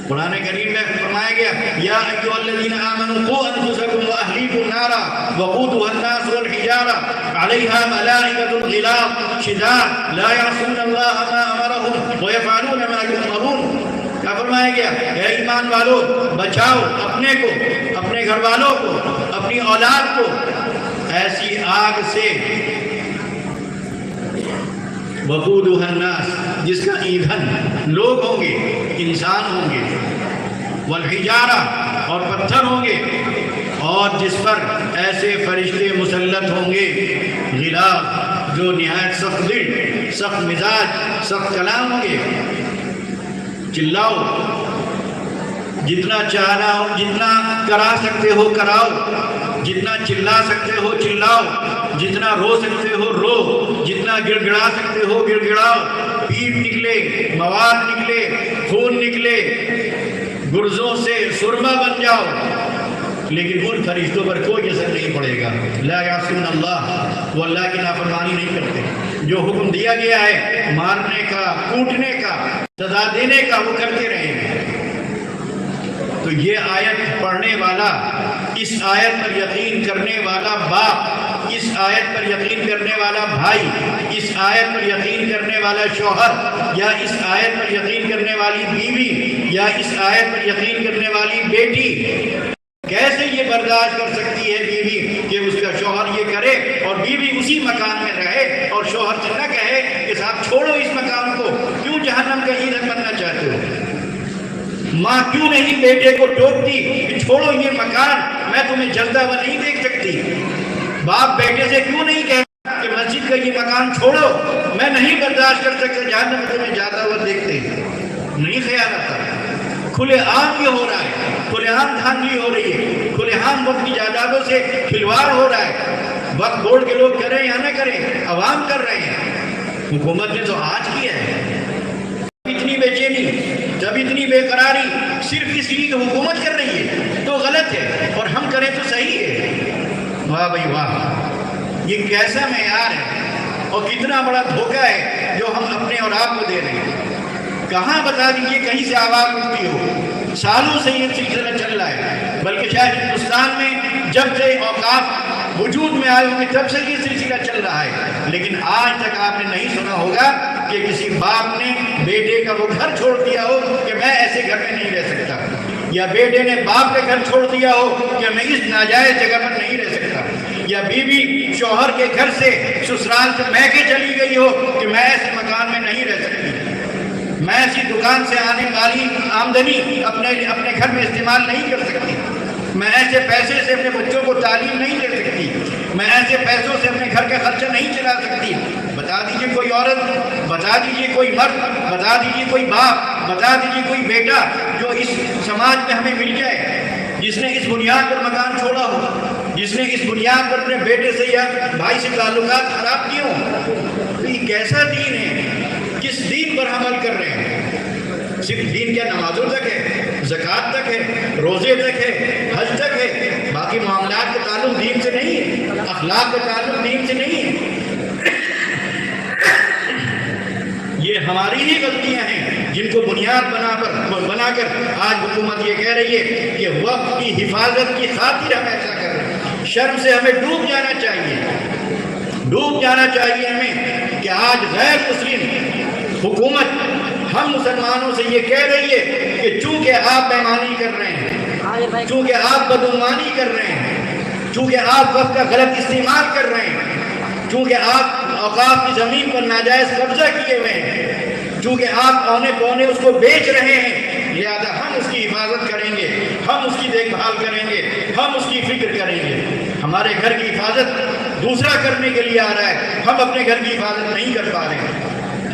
قرآن کریم میں فرمایا گیا یا ایھا الذین آمنوا قوا انفسکم واہلیکم نارا وقودها الناس والحجارہ علیہا ملائکۃ غلاظ شداد لا یعصون اللہ ما امرهم ویفعلون ما یؤمرون۔ کیا فرمایا گیا؟ اے ایمان والو، بچاؤ اپنے کو، اپنے گھر والوں کو، اپنی اولاد کو ایسی آگ سے، وقودها الناس، جس کا ایندھن لوگ ہوں گے، انسان ہوں گے، والحجارہ، اور پتھر ہوں گے، اور جس پر ایسے فرشتے مسلط ہوں گے، غلاظ، جو نہایت سخت دل، سخت مزاج، سخت کلام ہوں گے۔ چلاؤ، جتنا چاہنا ہو، جتنا کرا سکتے ہو کراؤ، جتنا چلا سکتے ہو چلاؤ، جتنا رو سکتے ہو رو، جتنا گڑ گڑا سکتے ہو گڑ گڑاؤ۔ پیٹ نکلے، مواد نکلے، خون نکلے، گرزوں سے سرما بن جاؤ، لیکن ان فرشتوں پر کوئی اثر نہیں پڑے گا۔ لا یعصون اللہ، وہ اللہ کی نافرمانی نہیں کرتے، جو حکم دیا گیا ہے مارنے کا، کوٹنے کا، سزا دینے کا، وہ کرتے رہیں گے۔ تو یہ آیت پڑھنے والا، اس آیت پر یقین کرنے والا باپ، اس آیت پر یقین کرنے والا بھائی، اس آیت پر یقین کرنے والا شوہر، یا اس آیت پر یقین کرنے والی بیوی، یا اس آیت پر یقین کرنے والی بیٹی، کیسے یہ برداشت کر سکتی ہے بیوی کہ اس کا شوہر یہ کرے اور بیوی اسی مکان میں رہے، اور شوہر سے نہ کہے کہ صاحب چھوڑو اس مکان کو، کیوں جہنم کا ایندھن بننا چاہتے ہو؟ ماں کیوں نہیں بیٹے کو ٹوکتی کہ چھوڑو یہ مکان، میں تمہیں جلدہ ہوا نہیں دیکھ سکتی؟ باپ بیٹے سے کیوں نہیں کہتا کہ مسجد کا یہ مکان چھوڑو، میں نہیں برداشت کر سکتا جہنم میں تمہیں جاتا ہوا دیکھتے؟ نہیں خیال آتا۔ کھلے عام یہ ہو رہا ہے، کھلے عام دھاندلی ہو رہی ہے، کھلے عام وقت کی جائیدادوں سے کھلواڑ ہو رہا ہے۔ وقت بورڈ کے لوگ کریں یا نہ کریں، عوام کر رہے ہیں۔ حکومت نے تو آج کیا ہے، اتنی بے چینی، جب اتنی بے قراری صرف اس لیے کہ حکومت کر رہی ہے تو غلط ہے، اور ہم کریں تو صحیح ہے۔ واہ بھائی واہ، یہ کیسا معیار ہے اور کتنا بڑا دھوکہ ہے جو ہم اپنے اور آپ کو دے رہے ہیں۔ کہاں بتا دیجئے کہیں سے آواز اٹھتی ہو؟ سالوں سے یہ سلسلہ چل رہا ہے، بلکہ شاید ہندوستان میں جب سے اوقاف وجود میں آئے ہوئے تب سے یہ سلسلہ چل رہا ہے، لیکن آج تک آپ نے نہیں سنا ہوگا کہ کسی باپ نے بیٹے کا وہ گھر چھوڑ دیا ہو کہ میں ایسے گھر میں نہیں رہ سکتا، یا بیٹے نے باپ کا گھر چھوڑ دیا ہو کہ میں اس ناجائز جگہ پر نہیں رہ سکتا، یا بیوی شوہر کے گھر سے سسرال سے میکے چلی گئی ہو کہ میں ایسے مکان میں نہیں رہ سکتی، میں ایسی دکان سے آنے والی آمدنی اپنے گھر میں استعمال نہیں کر سکتی، میں ایسے پیسے سے اپنے بچوں کو تعلیم نہیں دے سکتی، میں ایسے پیسوں سے اپنے گھر کا خرچہ نہیں چلا سکتی۔ بتا دیجئے کوئی عورت، بتا دیجئے کوئی مرد، بتا دیجئے کوئی باپ، بتا دیجئے کوئی بیٹا جو اس سماج میں ہمیں مل جائے، جس نے اس بنیاد پر مکان چھوڑا ہو، جس نے اس بنیاد پر اپنے بیٹے سے یا بھائی سے تعلقات خراب کیے ہوں۔ تو یہ کیسا دین ہے؟ کس جس دین پر عمل کر رہے ہیں، صرف دین کیا نمازوں تک ہے، زکوٰۃ تک ہے، روزے تک ہے، حج تک ہے، باقی معاملات کا تعلق دین سے نہیں ہے، اخلاق کا تعلق دین سے نہیں ہے۔ یہ ہماری ہی غلطیاں ہیں جن کو بنیاد بنا کر آج حکومت یہ کہہ رہی ہے کہ وقت کی حفاظت کی خاطر ہم ایسا کر رہے ہیں۔ شرم سے ہمیں ڈوب جانا چاہیے ہمیں کہ آج غیر مسلم حکومت ہم مسلمانوں سے یہ کہہ رہی ہے کہ چونکہ آپ بےمانی کر رہے ہیں، چونکہ آپ بدعنوانی کر رہے ہیں، چونکہ آپ وقت کا غلط استعمال کر رہے ہیں، چونکہ آپ اوقاف کی زمین پر ناجائز قبضہ کیے ہوئے ہیں، چونکہ آپ اونے پونے اس کو بیچ رہے ہیں، لہذا ہم اس کی حفاظت کریں گے، ہم اس کی دیکھ بھال کریں گے، ہم اس کی فکر کریں گے۔ ہمارے گھر کی حفاظت دوسرا کرنے کے لیے آ رہا ہے، ہم اپنے گھر کی حفاظت نہیں کر پا رہے ہیں۔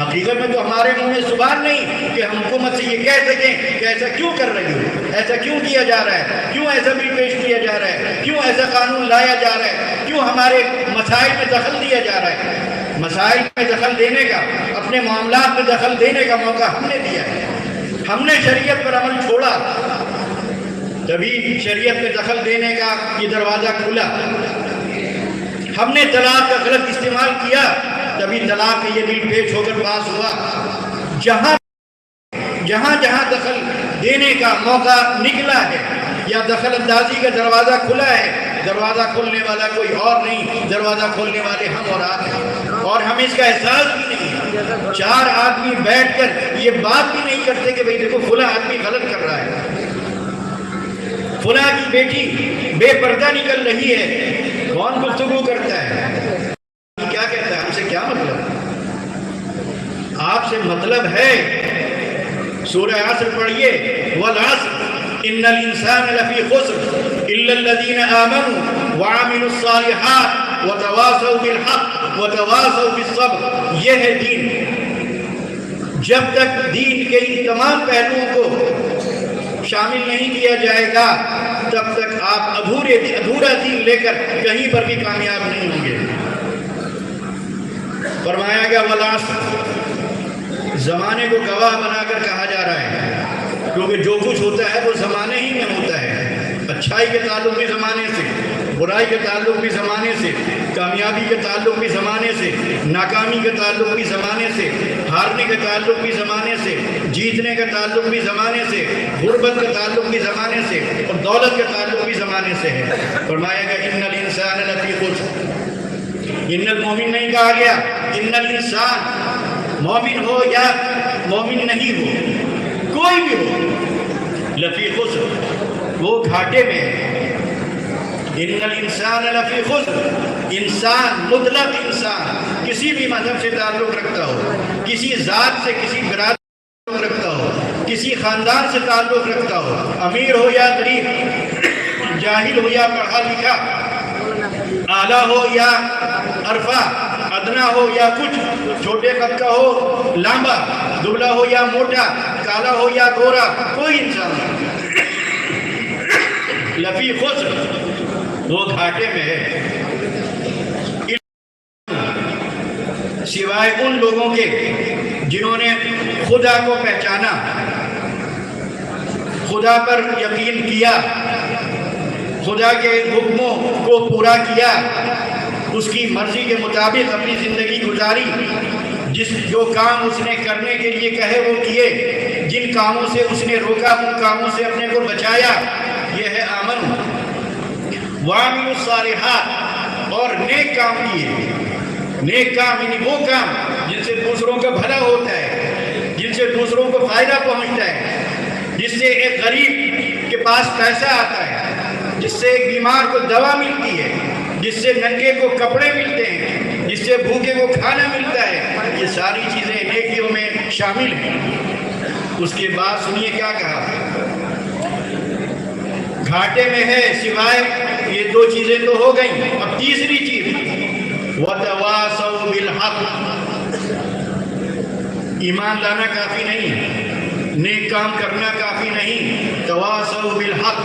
حقیقت میں تو ہمارے منہ میں زبان نہیں کہ ہم حکومت سے یہ کہہ سکیں کہ ایسا کیوں کر رہی ہو، ایسا کیوں کیا جا رہا ہے، کیوں ایسا بل پیش کیا جا رہا ہے، کیوں ایسا قانون لایا جا رہا ہے، کیوں ہمارے مسائل میں دخل دیا جا رہا ہے۔ مسائل میں دخل دینے کا، اپنے معاملات میں دخل دینے کا موقع ہم نے دیا ہے، ہم نے شریعت پر عمل چھوڑا، تبھی شریعت میں دخل دینے کا یہ دروازہ کھلا۔ ہم نے طلاق کا غلط استعمال کیا، تبھی طلاق کا یہ بل پیش ہو کر پاس ہوا۔ جہاں دخل دینے کا موقع نکلا ہے یا دخل اندازی کا دروازہ کھلا ہے، دروازہ کھولنے والا کوئی اور نہیں، دروازہ کھولنے والے ہم اور آپ ہیں، اور ہمیں اس کا احساس بھی نہیں۔ چار آدمی بیٹھ کر یہ بات بھی نہیں کرتے کہ بھئی دیکھو فلاں آدمی غلط کر رہا ہے، فلاں کی بیٹی بے پردہ نکل رہی ہے، کون گفتگو کرتا ہے، کیا کہتا ہے، ہم سے کیا مطلب، آپ سے مطلب ہے۔ سورہ عصر پڑھیے، والعصر ان الانسان لفی خسر الا الذین آمنوا وعملوا الصالحات وتواصوا بالحق وتواصوا بالصبر۔ یہ ہے دین۔ جب تک دین کے ان تمام پہلوؤں کو شامل نہیں کیا جائے گا تب تک آپ ادھورا دین لے کر کہیں پر بھی کامیاب نہیں ہوں گے۔ فرمایا گیا والعصر، زمانے کو گواہ بنا کر کہا جا رہا ہے، کیونکہ جو کچھ ہوتا ہے وہ زمانے ہی میں ہوتا ہے۔ اچھائی کے تعلق بھی زمانے سے، برائی کے تعلق بھی زمانے سے، کامیابی کے تعلق بھی زمانے سے، ناکامی کے تعلق بھی زمانے سے، ہارنے کے تعلق بھی زمانے سے، جیتنے کا تعلق بھی زمانے سے، غربت کا تعلق بھی زمانے سے، اور دولت کا تعلق بھی زمانے سے ہے۔ فرمایا گیا ان الانسان لفی خسر، ان المومن نہیں کہا گیا، ان الانسان، مومن ہو یا مومن نہیں ہو، کوئی بھی ہو، لفی خسر، وہ گھاٹے میں ہے۔ ان الانسان لفی خسر، انسان، مطلق انسان، کسی بھی مذہب سے تعلق رکھتا ہو، کسی ذات سے، کسی برادری سے تعلق رکھتا ہو، کسی خاندان سے تعلق رکھتا ہو، امیر ہو یا غریب، جاہل ہو یا پڑھا لکھا، اعلیٰ ہو یا عرفہ، ادنا ہو یا کچھ، چھوٹے قد کا ہو لامبا، دبلا ہو یا موٹا، کالا ہو یا گورا، کوئی انسان لفی خسر، وہ گھاٹے میں ہے، سوائے ان لوگوں کے جنہوں نے خدا کو پہچانا، خدا پر یقین کیا، خدا کے حکموں کو پورا کیا، اس کی مرضی کے مطابق اپنی زندگی گزاری، جو کام اس نے کرنے کے لیے کہے وہ کیے، جن کاموں سے اس نے روکا ان کاموں سے اپنے کو بچایا، یہ ہے آمن۔ وعملوا الصالحات، اور نیک کام کیے۔ نیک کام یعنی وہ کام جن سے دوسروں کا بھلا ہوتا ہے، جن سے دوسروں کو فائدہ پہنچتا ہے، جس سے ایک غریب کے پاس پیسہ آتا ہے، جس سے ایک بیمار کو دوا ملتی ہے، جس سے ننگے کو کپڑے ملتے ہیں، جس سے بھوکے کو کھانا ملتا ہے، یہ ساری چیزیں نیکیوں میں شامل ہیں۔ اس کے بعد سنیے کیا کہا، گھاٹے میں ہے، سوائے یہ دو چیزیں تو ہو گئیں، اب تیسری چیز وَتَوَاصَوْا بِالْحَقِّ، ایمان لانا کافی نہیں، نیک کام کرنا کافی نہیں، تواصوا بالحق،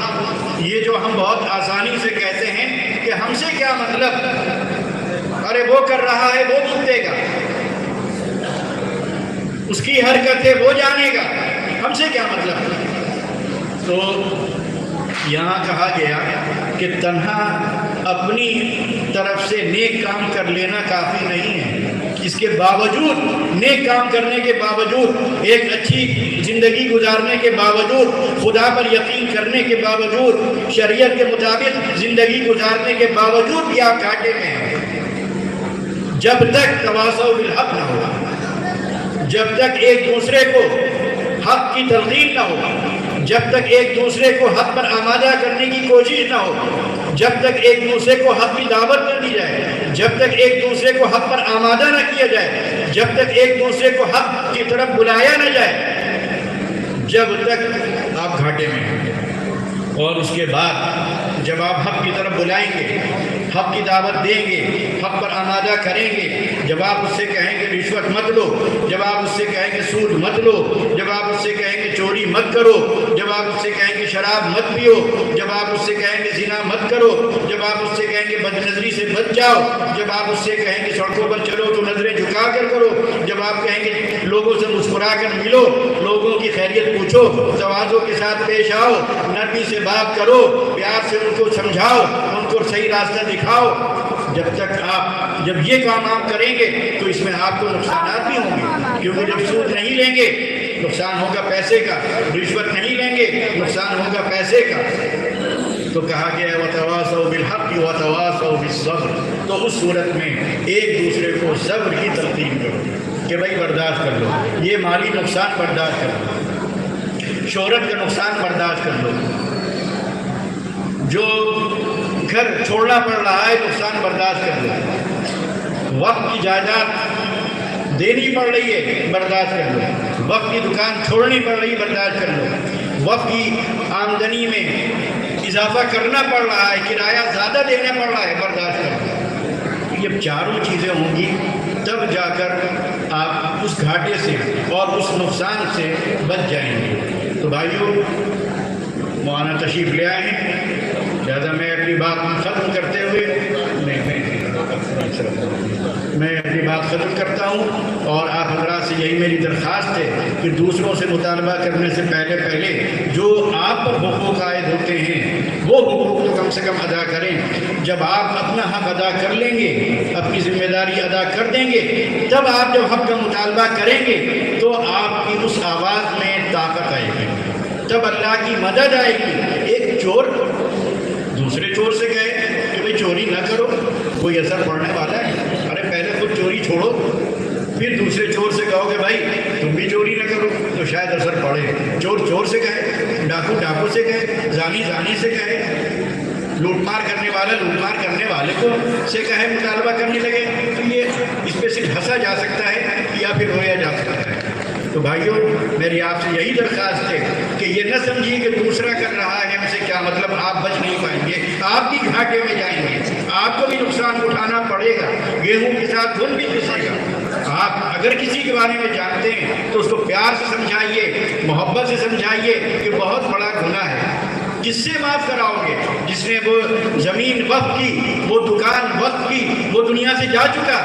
یہ جو ہم بہت آسانی سے کہتے ہیں کہ ہم سے کیا مطلب، ارے وہ کر رہا ہے وہ بھگتے گا، اس کی حرکتیں وہ جانے گا، ہم سے کیا مطلب؟ تو یہاں کہا گیا کہ تنہا اپنی طرف سے نیک کام کر لینا کافی نہیں ہے، اس کے باوجود نیک کام کرنے کے باوجود، ایک اچھی زندگی گزارنے کے باوجود، خدا پر یقین کرنے کے باوجود، شریعت کے مطابق زندگی گزارنے کے باوجود بھی آپ گھاٹے میں ہیں جب تک تواصل بالحق نہ ہو، جب تک ایک دوسرے کو حق کی تلقین نہ ہو، جب تک ایک دوسرے کو حق پر آمادہ کرنے کی کوشش نہ ہو، جب تک ایک دوسرے کو حق کی دعوت نہ دی جائے، جب تک ایک دوسرے کو حق پر آمادہ نہ کیا جائے، جب تک ایک دوسرے کو حق کی طرف بلایا نہ جائے، جب تک آپ گھاٹے میں ہیں۔ اور اس کے بعد جب آپ حق کی طرف بلائیں گے، حق کی دعوت دیں گے، حق پر آمادہ کریں گے، جب آپ اس سے کہیں گے رشوت مت لو، جب آپ اس سے کہیں گے سود مت لو، جب آپ اس سے کہیں گے چوری مت کرو، جب آپ اس سے کہیں گے شراب مت پیو، جب آپ اس سے کہیں گے زنا مت کرو، جب آپ اس سے کہیں گے بد نظری سے بچ جاؤ، جب آپ اس سے کہیں گے سڑکوں پر چلو تو نظریں جھکا کر کرو، جب آپ کہیں گے لوگوں سے مسکرا کر ملو، لوگوں کی خیریت پوچھو، تواضع کے ساتھ پیش آؤ، نرمی سے بات کرو، پیار سے ان کو سمجھاؤ، ان کو صحیح راستہ دکھاؤ، جب یہ کام آپ کریں گے تو اس میں آپ کو نقصانات بھی ہوں گے، کیونکہ جب سود نہیں لیں گے نقصان ہوگا پیسے کا، رشوت نہیں لیں گے نقصان ہوگا پیسے کا۔ تو کہا گیا ہے وَتَوَاصَوْا بِالْحَقِّ وَتَوَاصَوْا بِالصَّبْرِ، تو اس صورت میں ایک دوسرے کو صبر کی تلقین کرو کہ بھائی برداشت کر لو، یہ مالی نقصان برداشت کر لو، شہرت کا نقصان برداشت کر لو، جو گھر چھوڑنا پڑ رہا ہے نقصان برداشت کر لو، وقت کی جائیداد دینی پڑ رہی ہے برداشت کر لو، وقت کی دکان چھوڑنی پڑ رہی ہے برداشت کر لو، وقت کی آمدنی میں اضافہ کرنا پڑ رہا ہے، کرایہ زیادہ دینا پڑ رہا ہے برداشت کر لو۔ یہ چاروں چیزیں ہوں گی تب جا کر آپ اس گھاٹے سے اور اس نقصان سے بچ جائیں گے۔ تو بھائیوں مولانا تشریف لے آئے ہیں، لہذا میں اپنی بات ختم کرتے ہوئے میں اپنی بات ختم کرتا ہوں، اور آپ حضرات سے یہی میری درخواست ہے کہ دوسروں سے مطالبہ کرنے سے پہلے جو آپ پر حقوق عائد ہوتے ہیں وہ حقوق تو کم سے کم ادا کریں۔ جب آپ اپنا حق ادا کر لیں گے، اپنی ذمہ داری ادا کر دیں گے، تب آپ جب حق کا مطالبہ کریں گے تو آپ کی اس آواز میں طاقت آئے گی، تب اللہ کی مدد آئے گی۔ ایک چور دوسرے چور سے کہے کہ بھئی چوری نہ کرو، کوئی اثر پڑنے والا ہے؟ ارے پہلے خود چوری چھوڑو، پھر دوسرے چور سے کہو کہ بھائی تم بھی چوری نہ کرو تو شاید اثر پڑے۔ چور چور سے کہے، ڈاکو ڈاکو سے کہے، زانی زانی سے کہے، لوٹ مار کرنے والا لوٹ مار کرنے والے کو سے کہے، مطالبہ کرنے لگے، تو یہ اس پہ صرف ہنسا جا سکتا ہے یا پھر رویا جا سکتا ہے۔ تو بھائیوں میری آپ سے یہی درخواست ہے کہ یہ نہ سمجھیے کہ دوسرا کر رہا ہے ہم سے کیا مطلب، آپ بچ نہیں پائیں گے، آپ بھی گھاٹے میں جائیں گے، آپ کو بھی نقصان اٹھانا پڑے گا، گیہوں کے ساتھ دھن بھی پسے گا۔ آپ اگر کسی کے بارے میں جانتے ہیں تو اس کو پیار سے سمجھائیے، محبت سے سمجھائیے کہ بہت بڑا گناہ ہے۔ کس سے معاف کراؤ گے؟ جس نے وہ زمین وقف کی، وہ دکان وقف کی، وہ دنیا سے جا چکا،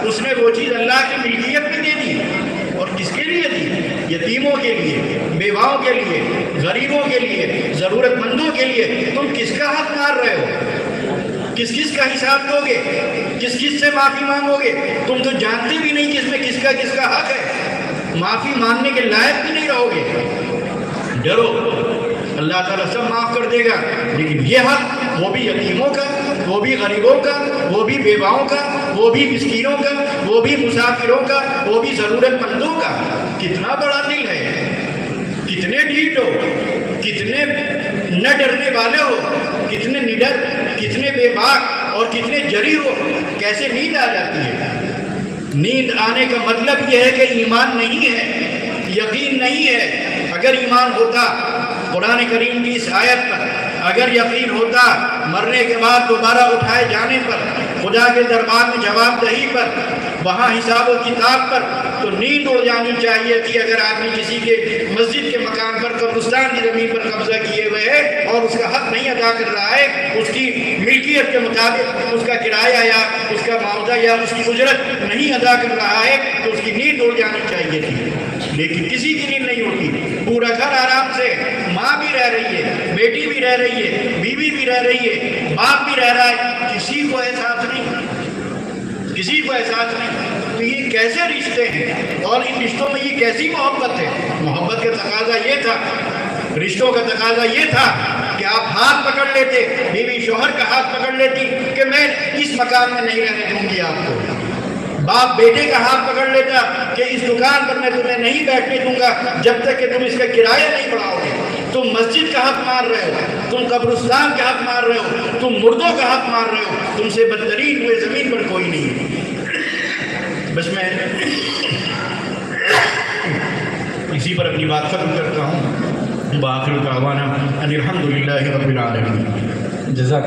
اس نے وہ چیز اللہ کی ملکیت میں دے دی، اور کس کے لیے دی؟ یتیموں کے لیے، بیواؤں کے لیے، غریبوں کے لیے، ضرورت مندوں کے لیے۔ تم کس کا حق مار رہے ہو؟ کس کس کا حساب دو گے؟ کس کس سے معافی مانگو گے؟ تم تو جانتے بھی نہیں کہ اس میں کس کا حق ہے، معافی مانگنے کے لائق بھی نہیں رہو گے۔ ڈرو، اللہ تعالیٰ سب معاف کر دے گا، لیکن یہ حق وہ بھی یتیموں کا، وہ بھی غریبوں کا، وہ بھی بیواؤں کا، وہ بھی مسکینوں کا، وہ بھی مسافروں کا، وہ بھی ضرورت مندوں کا۔ کتنا بڑا دل ہے، کتنے ڈھیٹ ہو، کتنے نہ ڈرنے والے ہو، کتنے نڈر، کتنے بے باک اور کتنے جری ہو۔ کیسے نیند آ جاتی ہے؟ نیند آنے کا مطلب یہ ہے کہ ایمان نہیں ہے، یقین نہیں ہے۔ اگر ایمان ہوتا قرآن کریم کی اس آیت پر، اگر یقین ہوتا مرنے کے بعد دوبارہ اٹھائے جانے پر، خدا کے دربار میں جواب دہی پر، وہاں حساب و کتاب پر، تو نیند اڑ جانی چاہیے کہ اگر آدمی کسی کے مسجد کے مقام پر، قبرستان کی زمین پر قبضہ کیے ہوئے ہے اور اس کا حق نہیں ادا کر رہا ہے، اس کی ملکیت کے مطابق اس کا کرایہ یا اس کا معاوضہ یا اس کی اجرت نہیں ادا کر رہا ہے، تو اس کی نیند اڑ جانی چاہیے تھی۔ لیکن کسی کی نیند نہیں ہوتی. پورا گھر آرام سے, ماں بھی رہ رہی ہے, بیٹی بھی رہ رہی ہے, بیوی بھی رہ رہی ہے, باپ بھی رہ رہا ہے, کسی کو احساس نہیں, کسی کو احساس نہیں. تو یہ کیسے رشتے ہیں اور ان رشتوں میں یہ کیسی محبت ہے؟ محبت کا تقاضا یہ تھا, رشتوں کا تقاضا یہ تھا کہ آپ ہاتھ پکڑ لیتے, بیوی شوہر کا ہاتھ پکڑ لیتی کہ میں اس مکان میں نہیں رہنے دوں گی آپ کو. باپ بیٹے کا ہاتھ پکڑ لیتا کہ اس دکان پر میں تمہیں نہیں بیٹھنے دوں گا جب تک کہ تم اس کا کرایہ نہیں بڑھاؤ گے. تم مسجد کا حق مار رہے ہو, تم قبرستان کا حق مار رہے ہو, تم مردوں کا حق مار رہے ہو. تم سے بدترین ہوئے زمین پر کوئی نہیں ہے. بس میں اسی پر اپنی بات ختم کرتا ہوں. باخر دعوانا ان الحمد للہ رب العالمین. جزاک